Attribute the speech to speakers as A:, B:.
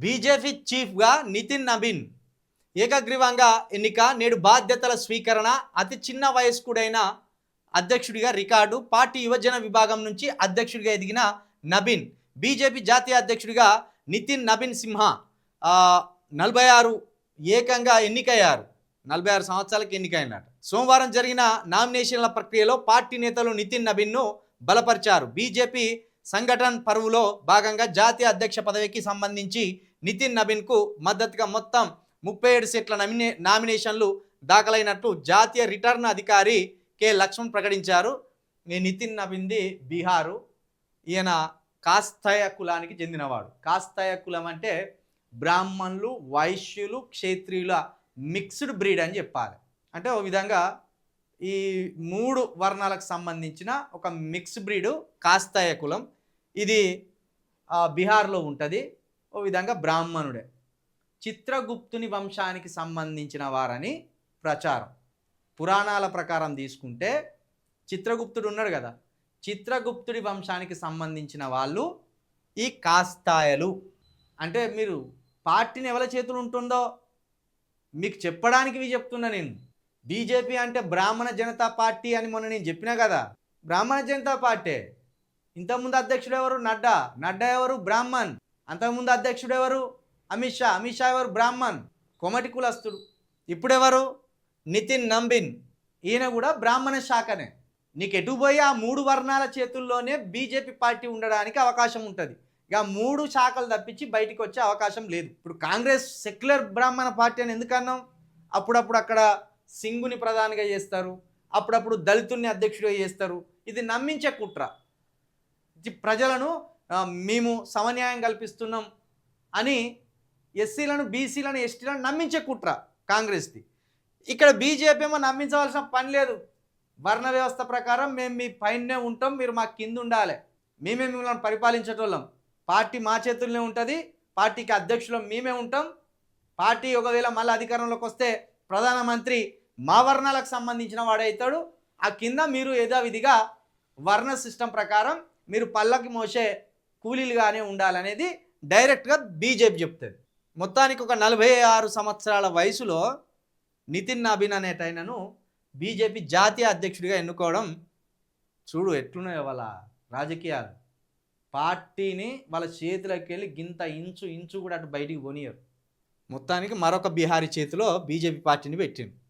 A: BJP చీఫ్గా నితిన్ నబీన్ ఏకగ్రీవంగా ఎన్నిక. నేడు బాధ్యతల స్వీకరణ. అతి చిన్న వయస్కుడైన అధ్యక్షుడిగా రికార్డు. పార్టీ యువజన విభాగం నుంచి అధ్యక్షుడిగా ఎదిగిన నబీన్ బీజేపీ జాతీయ అధ్యక్షుడిగా నితిన్ నబీన్ సింహా 46 ఏకంగా ఎన్నికయ్యారు. 46 సంవత్సరాలకు ఎన్నికైనారు. సోమవారం జరిగిన నామినేషన్ల ప్రక్రియలో పార్టీ నేతలు నితిన్ నబీన్ను బలపరిచారు. బీజేపీ సంఘటన పరువులో భాగంగా జాతీయ అధ్యక్ష పదవికి సంబంధించి నితిన్ నబీన్కు మద్దతుగా మొత్తం 37 సీట్ల నామినేషన్లు దాఖలైనట్టు జాతీయ రిటర్న్ అధికారి కె లక్ష్మణ్ ప్రకటించారు. ఈ నితిన్ నబీన్ది బీహారు. ఈయన కాస్తయ కులానికి చెందినవాడు. కాస్తయ కులం అంటే బ్రాహ్మణులు, వైశ్యులు, క్షేత్రియుల మిక్స్డ్ బ్రీడ్ అని చెప్పాలి. అంటే ఓ విధంగా ఈ 3 వర్ణాలకు సంబంధించిన ఒక మిక్స్ బ్రీడు కాస్తయ కులం. ఇది బీహార్లో ఉంటుంది. ఓ విధంగా బ్రాహ్మణుడే. చిత్రగుప్తుని వంశానికి సంబంధించిన వారని ప్రచారం. పురాణాల ప్రకారం తీసుకుంటే చిత్రగుప్తుడు ఉన్నాడు కదా, చిత్రగుప్తుడి వంశానికి సంబంధించిన వాళ్ళు ఈ కాస్తాయలు. అంటే మీరు పార్టీని ఎవరి చేతులు ఉంటుందో మీకు చెప్పడానికి చెప్తున్నా నేను. బీజేపీ అంటే బ్రాహ్మణ జనతా పార్టీ అని మొన్న నేను చెప్పినా కదా, బ్రాహ్మణ జనతా పార్టీ. ఇంతకుముందు అధ్యక్షుడు ఎవరు? నడ్డా. నడ్డా ఎవరు? బ్రాహ్మణ్. అంతకుముందు అధ్యక్షుడు ఎవరు? అమిత్ షా. అమిత్ షా ఎవరు? బ్రాహ్మణ్, కొమటి కులస్తుడు. ఇప్పుడెవరు? నితిన్ నబీన్. ఈయన కూడా బ్రాహ్మణ శాఖనే. నీకు ఎటు పోయి ఆ 3 వర్ణాల చేతుల్లోనే బీజేపీ పార్టీ ఉండడానికి అవకాశం ఉంటుంది. ఇక 3 శాఖలు తప్పించి బయటికి వచ్చే అవకాశం లేదు. ఇప్పుడు కాంగ్రెస్ సెక్యులర్ బ్రాహ్మణ పార్టీ అని ఎందుకన్నాం? అప్పుడప్పుడు అక్కడ సింగుని ప్రధానిగా చేస్తారు, అప్పుడప్పుడు దళితుల్ని అధ్యక్షుడిగా చేస్తారు. ఇది నమ్మించే కుట్ర. ప్రజలను మేము సమన్యాయం కల్పిస్తున్నాం అని ఎస్సీలను, బీసీలను, ఎస్టీలను నమ్మించే కుట్ర కాంగ్రెస్ది. ఇక్కడ బీజేపీ ఏమో నమ్మించవలసిన పని లేదు. వర్ణ వ్యవస్థ ప్రకారం మేము మీ పైనే ఉంటాం, మీరు మా కింద ఉండాలి, మేమే మిమ్మల్ని పరిపాలించేటోళ్ళం, పార్టీ మా చేతుల్లోనే ఉంటుంది, పార్టీకి అధ్యక్షులం మేమే ఉంటాం, పార్టీ ఒకవేళ మళ్ళీ అధికారంలోకి వస్తే ప్రధానమంత్రి మా వర్ణాలకు సంబంధించిన వాడవుతాడు, ఆ కింద మీరు యథావిధిగా వర్ణ సిస్టమ్ ప్రకారం మీరు పల్లకి మోసే కూలీలుగానే ఉండాలనేది డైరెక్ట్గా బీజేపీ చెప్తుంది. మొత్తానికి ఒక 46 సంవత్సరాల వయసులో నితిన్ నబీన్ అనేటైనను బీజేపీ జాతీయ అధ్యక్షుడిగా ఎన్నుకోవడం చూడు ఎట్లున్నాయో వాళ్ళ రాజకీయాలు. పార్టీని వాళ్ళ చేతిలోకి వెళ్ళి గింత ఇంచు కూడా అటు బయటికి పోనీయరు. మొత్తానికి మరొక బీహారీ చేతిలో బీజేపీ పార్టీని పెట్టింది.